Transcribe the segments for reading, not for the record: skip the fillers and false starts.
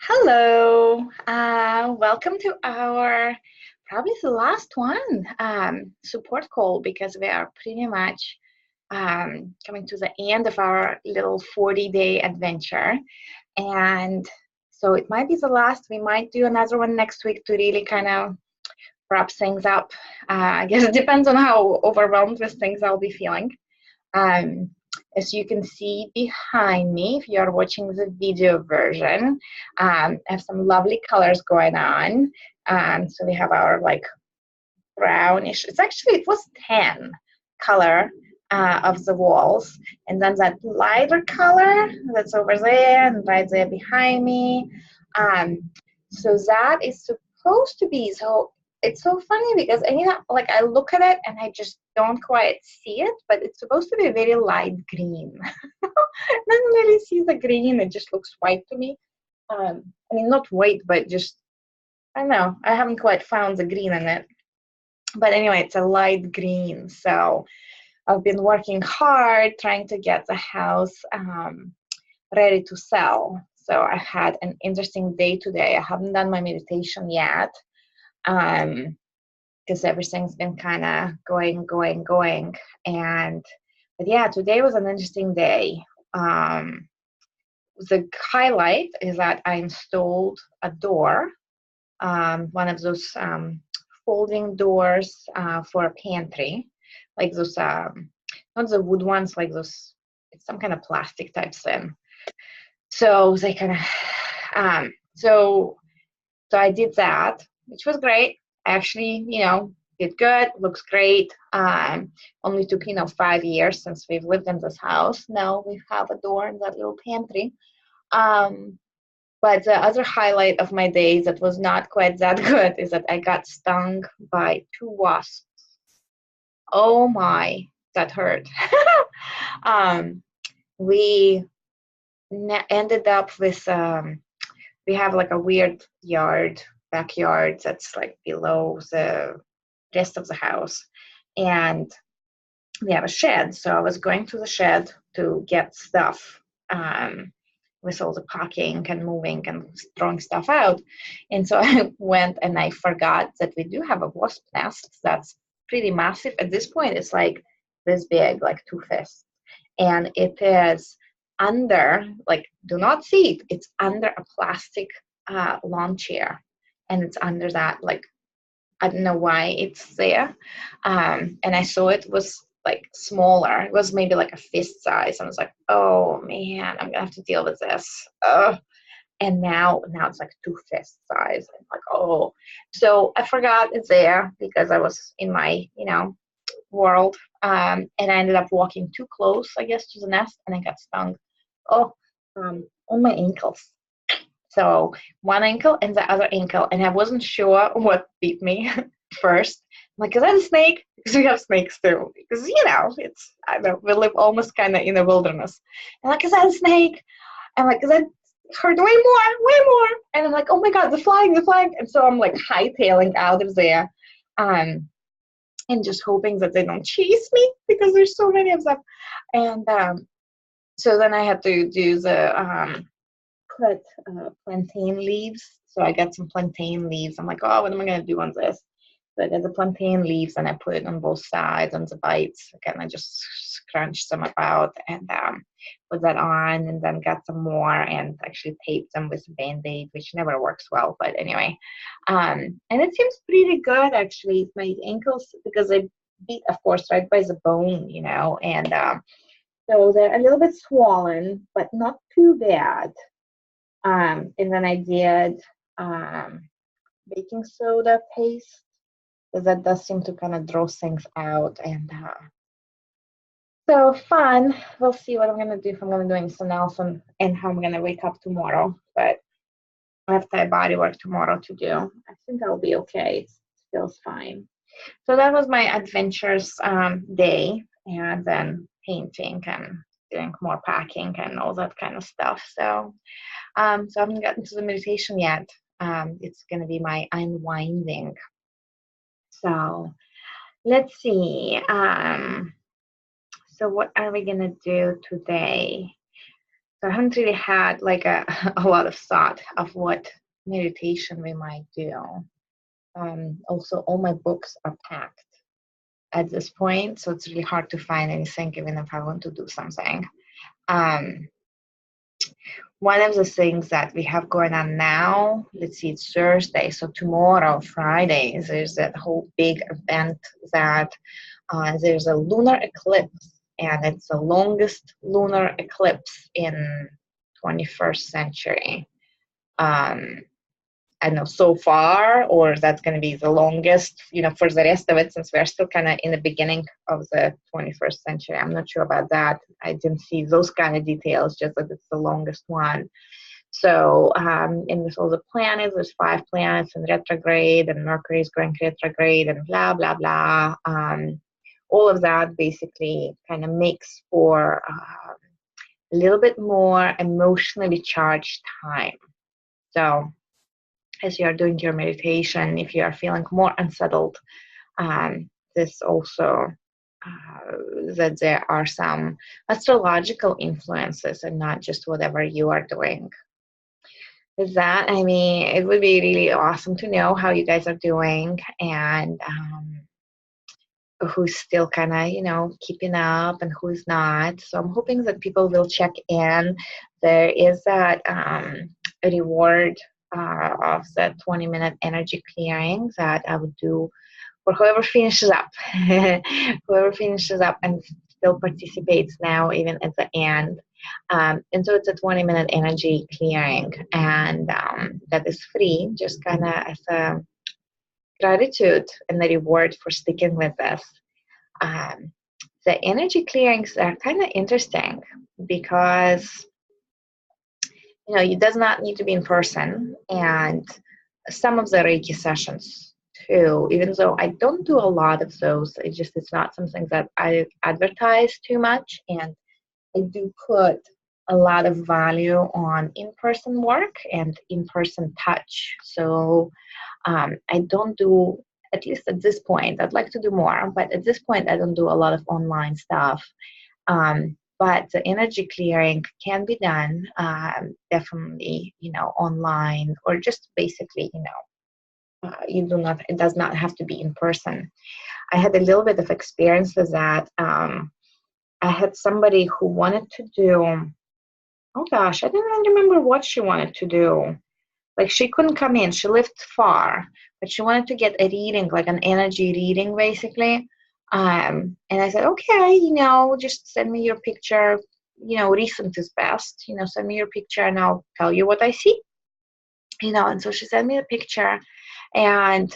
Hello, welcome to our probably the last one support call because we are pretty much coming to the end of our little 40-day adventure. And so it might be the last. We might do another one next week to really kind of wrap things up. I guess it depends on how overwhelmed with things I'll be feeling. Um, as you can see behind me, if you are watching the video version, I have some lovely colors going on. So we have our like brownish, it was tan color of the walls. And then that lighter color that's over there and right there behind me. Um, so that is supposed to be, so it's so funny because like I look at it and I just don't quite see it, but it's supposed to be very light green. Doesn't really see the green, it just looks white to me. I mean, not white, but just, I don't know, I haven't quite found the green in it. But anyway, it's a light green. So I've been working hard trying to get the house ready to sell. So I had an interesting day today. I haven't done my meditation yet because everything's been kind of going. But yeah, today was an interesting day. The highlight is that I installed a door, one of those folding doors for a pantry, like those, not the wood ones, like those, it's some kind of plastic type thing. So they kind of, so I did that, which was great. I actually, did good, looks great. Only took, 5 years since we've lived in this house. Now we have a door in that little pantry. But the other highlight of my day that was not quite that good is that I got stung by 2 wasps. Oh my, that hurt. We ended up with, we have like a weird backyard that's like below the rest of the house. And we have a shed. So I was going to the shed to get stuff. With all the packing and moving and throwing stuff out. And so I went and I forgot that we do have a wasp nest that's pretty massive. At this point, it's like this big, like 2 fists. And it is under, like, do not see it, it's under a plastic lawn chair. And it's under that, like, I don't know why it's there. And I saw it was like smaller. It was maybe like a fist size. I was like, oh man, I'm gonna have to deal with this. And now it's like 2 fist size. I'm like, oh. So I forgot it's there because I was in my, world. And I ended up walking too close, I guess, to the nest, and I got stung. Oh, on my ankles. So one ankle and the other ankle, and I wasn't sure what bit me first. I'm like, is that a snake? Because we have snakes too. Because it's, I don't know, we live almost kind of in a wilderness. And like, is that a snake? And like, is that hurt way more? And I'm like, oh my god, the flying. And so I'm like hightailing out of there, and just hoping that they don't chase me because there's so many of them. And so then I had to do the put plantain leaves. So I got some plantain leaves. I'm like, oh, what am I going to do on this? So I got the plantain leaves and I put it on both sides on the bites. Again, I just scrunched them about and put that on, and then got some more and actually taped them with a Band-Aid, which never works well. But anyway, and it seems pretty good actually. My ankles, because I beat, of course, right by the bone, and so they're a little bit swollen, but not too bad. And then I did baking soda paste, because that does seem to kind of draw things out. And so fun. We'll see what I'm going to do, if I'm going to do anything else, and how I'm going to wake up tomorrow. But I have Thai body work tomorrow to do. I think I'll be okay. It feels fine. So that was my adventures day, and then painting and doing more packing and all that kind of stuff. So I haven't gotten to the meditation yet. It's going to be my unwinding. So let's see. So what are we going to do today? So I haven't really had like a lot of thought of what meditation we might do. Also, all my books are packed at this point, so it's really hard to find anything, even if I want to do something. Um, One of the things that we have going on now, let's see, it's Thursday, so tomorrow, Friday, there's that whole big event that there's a lunar eclipse, and it's the longest lunar eclipse in 21st century. I don't know, so far, or that's going to be the longest, for the rest of it, since we're still kind of in the beginning of the 21st century. I'm not sure about that. I didn't see those kind of details, just that it's the longest one. So, and with all the planets, there's 5 planets in retrograde, and Mercury is going retrograde, and blah, blah, blah. All of that basically kind of makes for a little bit more emotionally charged time. So, as you are doing your meditation, if you are feeling more unsettled, this also that there are some astrological influences and not just whatever you are doing. With that, I mean, it would be really awesome to know how you guys are doing, and who's still kind of, keeping up and who's not. So I'm hoping that people will check in. There is that reward of the 20-minute energy clearing that I would do for whoever finishes up, whoever finishes up and still participates now, even at the end. And so it's a 20-minute energy clearing, and that is free, just kind of as a gratitude and the reward for sticking with this. Um, the energy clearings are kind of interesting because it does not need to be in person, and some of the Reiki sessions too, even though I don't do a lot of those, it's not something that I advertise too much, and I do put a lot of value on in-person work and in-person touch. So I don't do, at least at this point, I'd like to do more, but at this point I don't do a lot of online stuff. But the energy clearing can be done definitely, online, or just basically, it does not have to be in person. I had a little bit of experience with that. I had somebody who wanted to do, oh gosh, I didn't remember what she wanted to do. Like, she couldn't come in, she lived far, but she wanted to get a reading, like an energy reading, basically. And I said, okay, just send me your picture. Recent is best. Send me your picture and I'll tell you what I see. And so she sent me the picture, and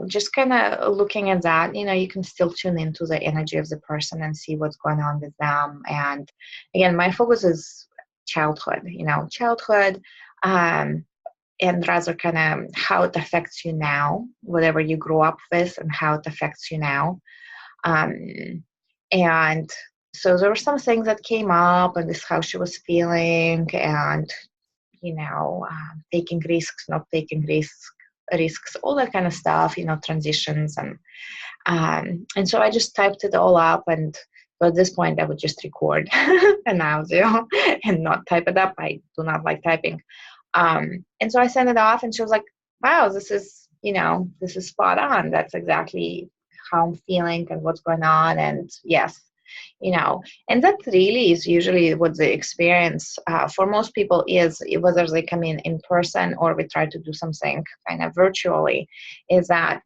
just kind of looking at that, you can still tune into the energy of the person and see what's going on with them. And again, my focus is childhood, and rather kind of how it affects you now, whatever you grew up with, and how it affects you now. And so there were some things that came up, and this how she was feeling, and taking risks, not taking risks, all that kind of stuff, transitions, and so I just typed it all up, and so at this point I would just record an audio and not type it up. I do not like typing. And so I sent it off, and she was like, wow, this is spot on. That's exactly how I'm feeling and what's going on. And yes, and that really is usually what the experience for most people is, whether they come in person or we try to do something kind of virtually, is that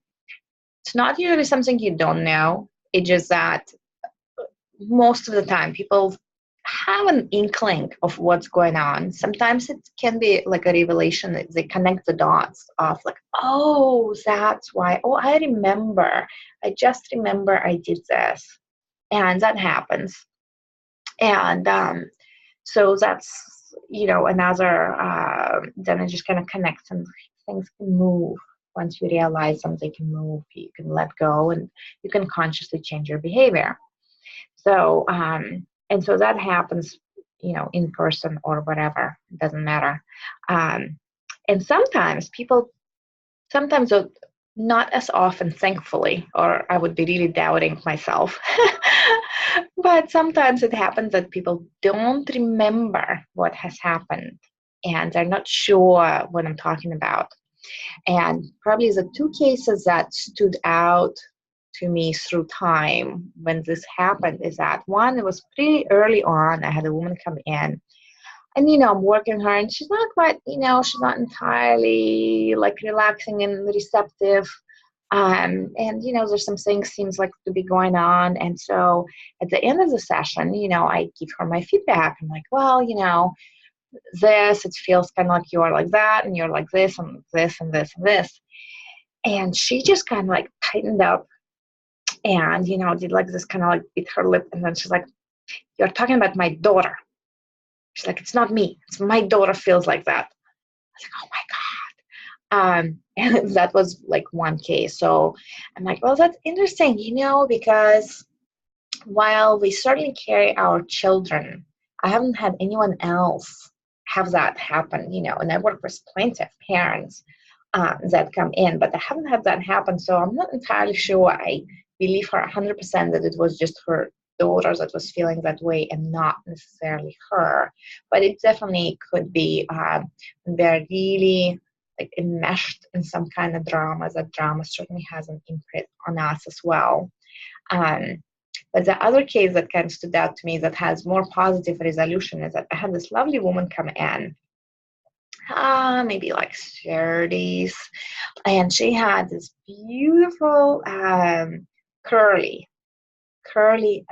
it's not usually something you don't know. It's just that most of the time people have an inkling of what's going on. Sometimes it can be like a revelation that they connect the dots of like, oh, that's why. Oh, I remember. I just remember I did this. And that happens. And so that's, another, then it just kind of connects, and things can move. Once you realize something can move, you can let go, and you can consciously change your behavior. So, and so that happens, in person or whatever, it doesn't matter. And sometimes Not as often, thankfully, or I would be really doubting myself. But sometimes it happens that people don't remember what has happened and they're not sure what I'm talking about. And probably the two cases that stood out to me through time when this happened is that one, it was pretty early on. I had a woman come in, and I'm working her, and she's not quite, she's not entirely like relaxing and receptive. And there's some things seems like to be going on. And so at the end of the session, I give her my feedback. I'm like, well, this, it feels kind of like you are like that, and you're like this, and this, and this, and this. And she just kind of like tightened up and, did like this kind of like bit her lip. And then she's like, you're talking about my daughter. She's like, it's not me. It's my daughter feels like that. I was like, oh my God. And that was like one case. So I'm like, well, that's interesting, because while we certainly carry our children, I haven't had anyone else have that happen, and I work with plenty of parents that come in, but I haven't had that happen. So I'm not entirely sure I believe her 100% that it was just her daughter that was feeling that way and not necessarily her. But it definitely could be they're really like enmeshed in some kind of drama. That drama certainly has an imprint on us as well. But the other case that kind of stood out to me that has more positive resolution is that I had this lovely woman come in, maybe like 30s, and she had this beautiful curly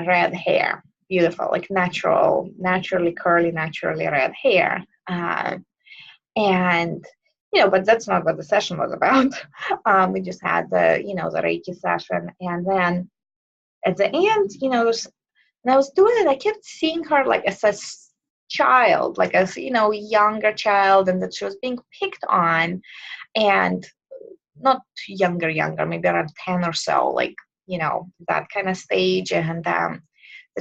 red hair, beautiful, like naturally curly, naturally red hair. And but that's not what the session was about. We just had the Reiki session, and then at the end, when I was doing it, I kept seeing her like as a child, like as younger child, and that she was being picked on, and not younger, maybe around 10 or so, like that kind of stage, and that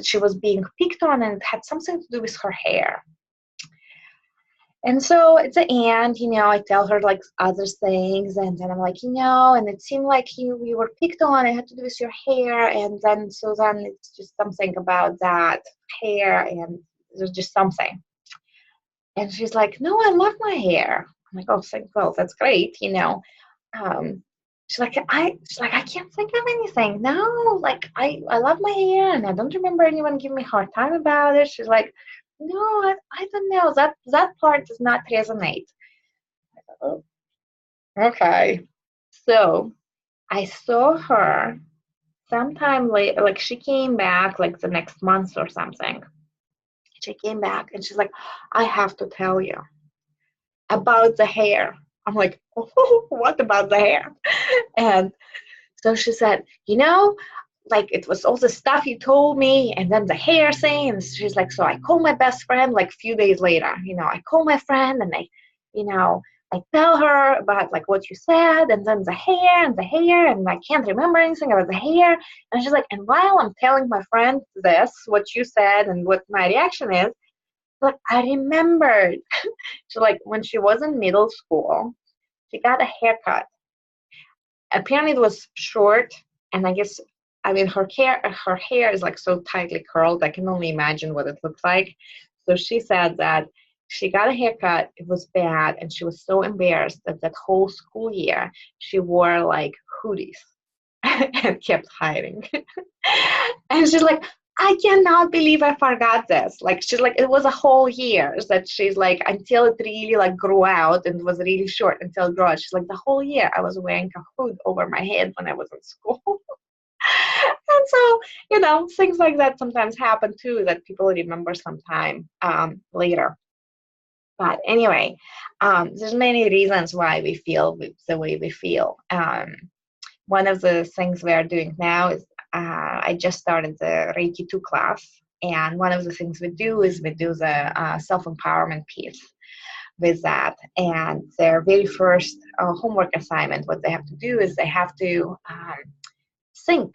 she was being picked on, and it had something to do with her hair. And so at the end, I tell her like other things, and then I'm like, and it seemed like you were picked on. It had to do with your hair, and then it's just something about that hair, and there's just something. And she's like, no, I love my hair. I'm like, oh, well, that's great, She's like, I can't think of anything. No, like I love my hair, and I don't remember anyone giving me a hard time about it. She's like, no, I don't know. That part does not resonate. Oh, okay. So I saw her sometime later, like she came back like the next month or something. She came back and she's like, I have to tell you about the hair. I'm like, oh, what about the hair? And so she said, like it was all the stuff you told me, and then the hair thing. And she's like, so I call my best friend like a few days later. I call my friend, and I tell her about like what you said, and then the hair, and I can't remember anything about the hair. And she's like, and while I'm telling my friend this, what you said and what my reaction is, like I remembered. So like when she was in middle school, she got a haircut. Apparently it was short, and I mean her hair is like so tightly curled. I can only imagine what it looks like. So she said that she got a haircut, it was bad, and she was so embarrassed that whole school year she wore like hoodies and kept hiding. And she's like, I cannot believe I forgot this. Like she's like, it was a whole year that she's like until it really like grew out and was really short until it grew out. She's like, the whole year I was wearing a hood over my head when I was in school. And so, things like that sometimes happen too, that people remember sometime later. But anyway, there's many reasons why we feel the way we feel. One of the things we are doing now is I just started the Reiki 2 class. And one of the things we do is we do the self-empowerment piece with that. And their very first homework assignment, what they have to do is they have to think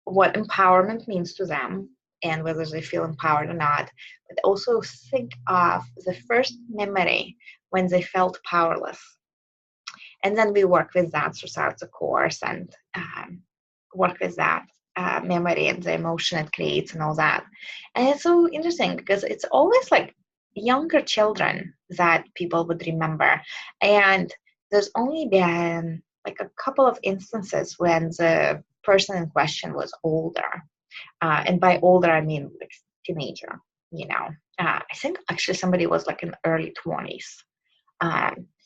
what empowerment means to them and whether they feel empowered or not, but also think of the first memory when they felt powerless. And then we work with that throughout the course and work with that memory and the emotion it creates and all that. And it's so interesting because it's always like younger children that people would remember. And there's only been like a couple of instances when the person in question was older. And by older, I mean like teenager, you know. I think actually somebody was like in early 20s.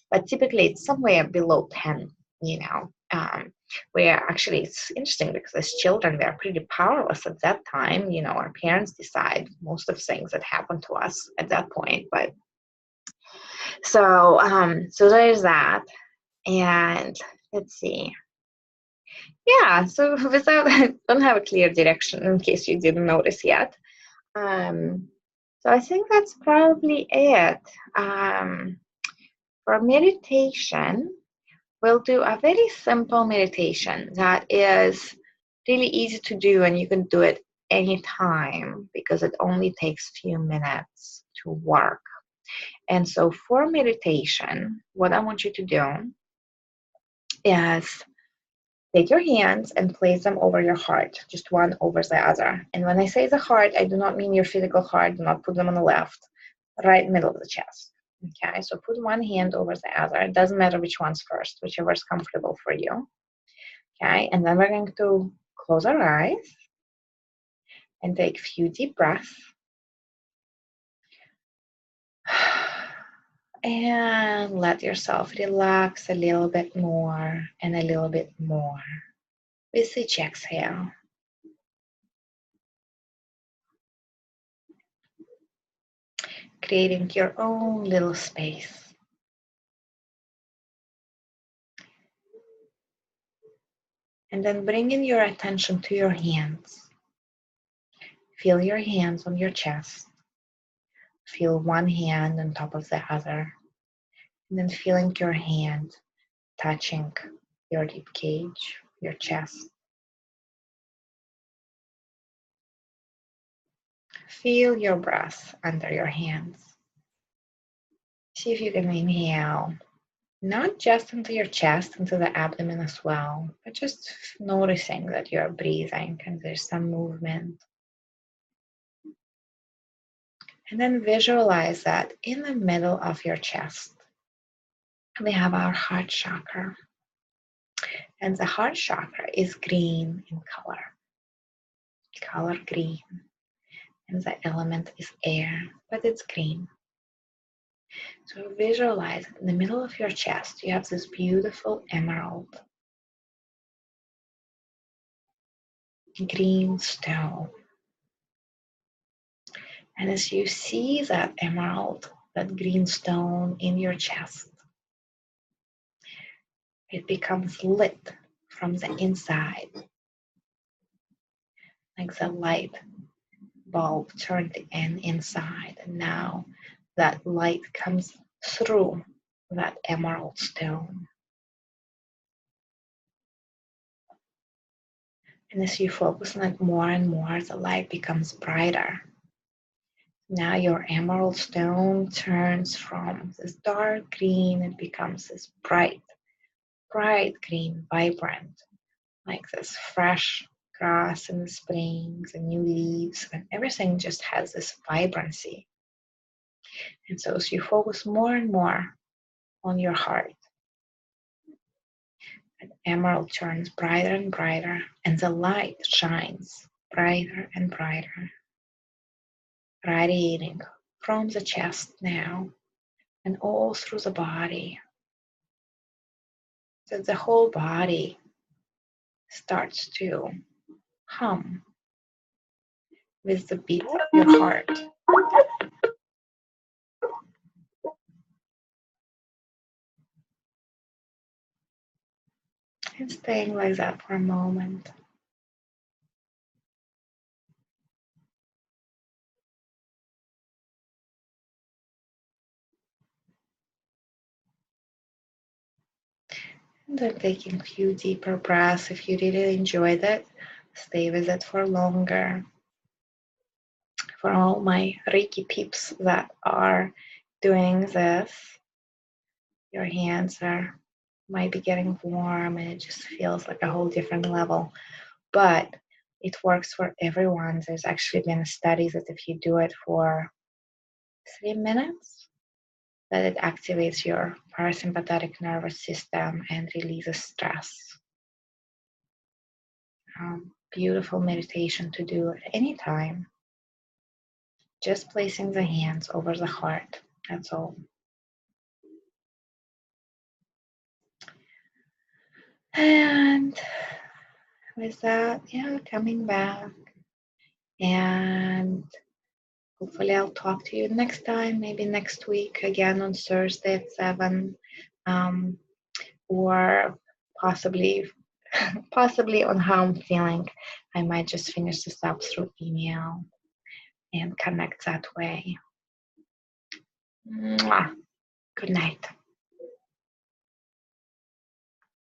But typically it's somewhere below 10, you know, where actually it's interesting because as children, we are pretty powerless at that time. You know, our parents decide most of things that happen to us at that point. But so there's that. And let's see. Yeah, so without, I don't have a clear direction in case you didn't notice yet. Um, so I think that's probably it. For meditation, we'll do a very simple meditation that is really easy to do, and you can do it anytime because it only takes a few minutes to work. And so for meditation, what I want you to do is take your hands and place them over your heart, just one over the other. And when I say the heart, I do not mean your physical heart. Do not put them on the left, right middle of the chest. Okay, so put one hand over the other. It doesn't matter which one's first, whichever is comfortable for you. Okay, and then we're going to close our eyes and take a few deep breaths. And let yourself relax a little bit more and a little bit more with each exhale. Creating your own little space. And then bringing your attention to your hands. Feel your hands on your chest. Feel one hand on top of the other. And then feeling your hand touching your rib cage, your chest. Feel your breath under your hands. See if you can inhale, not just into your chest, into the abdomen as well, but just noticing that you're breathing and there's some movement. And then visualize that in the middle of your chest, we have our heart chakra. And the heart chakra is green in color green. And the element is air, but it's green. So visualize in the middle of your chest, you have this beautiful emerald green stone. And as you see that emerald, that green stone in your chest, it becomes lit from the inside, like the light bulb turned inside. And now that light comes through that emerald stone. And as you focus on it more and more, the light becomes brighter. Now your emerald stone turns from this dark green and becomes this bright green, vibrant, like this fresh grass in the springs and new leaves, and everything just has this vibrancy. And so as you focus more and more on your heart, that emerald turns brighter and brighter, and the light shines brighter and brighter, radiating from the chest now and all through the body. So the whole body starts to hum with the beat of your heart. And staying like that for a moment. And then taking a few deeper breaths. If you really enjoyed it, stay with it for longer. For all my Reiki peeps that are doing this, your hands are might be getting warm and it just feels like a whole different level. But it works for everyone. There's actually been studies that if you do it for 3 minutes, that it activates your parasympathetic nervous system and releases stress. Beautiful meditation to do at any time. Just placing the hands over the heart, that's all. And with that, yeah, coming back. And hopefully I'll talk to you next time, maybe next week, again on Thursday at 7. Or possibly possibly on how I'm feeling. I might just finish this up through email and connect that way. Mwah. Good night.